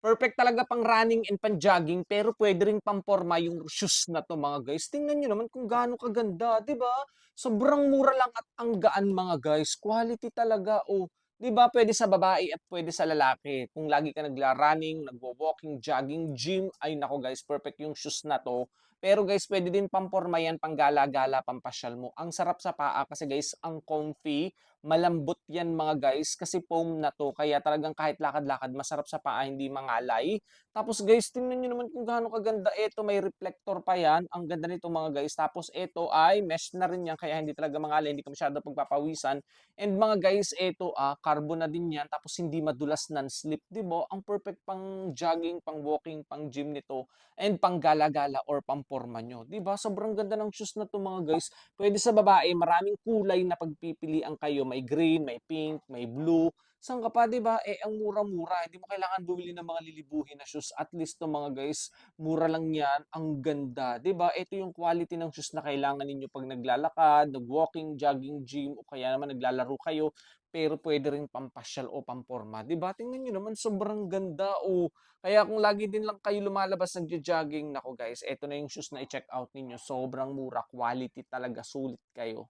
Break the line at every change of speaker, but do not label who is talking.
Perfect talaga pang running and pang-jogging pero puwede ring pamporma yung shoes na 'to mga guys. Tingnan niyo naman kung gaano kaganda, 'di ba? Sobrang mura lang at ang gaan mga guys, quality talaga, oh. 'Di ba puwede sa babae at puwede sa lalaki. Kung lagi ka nagla-running, nagwo-walking, jogging, gym, ay naku guys, perfect yung shoes na 'to. Pero guys, puwede din pamporma yan, panggala-gala, pampasyal mo. Ang sarap sa paa kasi guys, ang comfy, malambot yan mga guys kasi foam na 'to kaya talagang kahit lakad-lakad masarap sa paa, hindi mangalay. Tapos guys, tingnan niyo naman kung gaano kaganda. Eto may reflector pa yan, ang ganda nito mga guys. Tapos eto ay mesh na rin yan kaya hindi talaga mangalay, hindi ka masyadong pagpapawisan. And mga guys, eto, carbon na din yan tapos hindi madulas, non-slip, 'di ba? Ang perfect pang jogging, pang walking, pang gym nito and pang gala-gala or pamporma niyo, 'di ba? Sobrang ganda ng shoes na 'to mga guys. Puwede sa babae, maraming kulay na pagpipilian kayo, may green, may pink, may blue. Saan ka pa, 'di ba? Eh, ang mura-mura, hindi mo kailangan bumili ng mga lilibuhin na shoes. At least 'to mga guys, mura lang 'yan, ang ganda, 'di ba? Ito yung quality ng shoes na kailangan ninyo 'pag naglalakad, nag-walking, jogging, gym, o kaya naman naglalaro kayo, pero puwede ring pampasyal o pamporma, 'di ba? Tingnan niyo naman, sobrang ganda, oh. Kaya kung lagi din lang kayo lumalabas nagjo-jogging, naku guys, eto na yung shoes na i-check out ninyo. Sobrang mura, quality talaga, sulit kayo.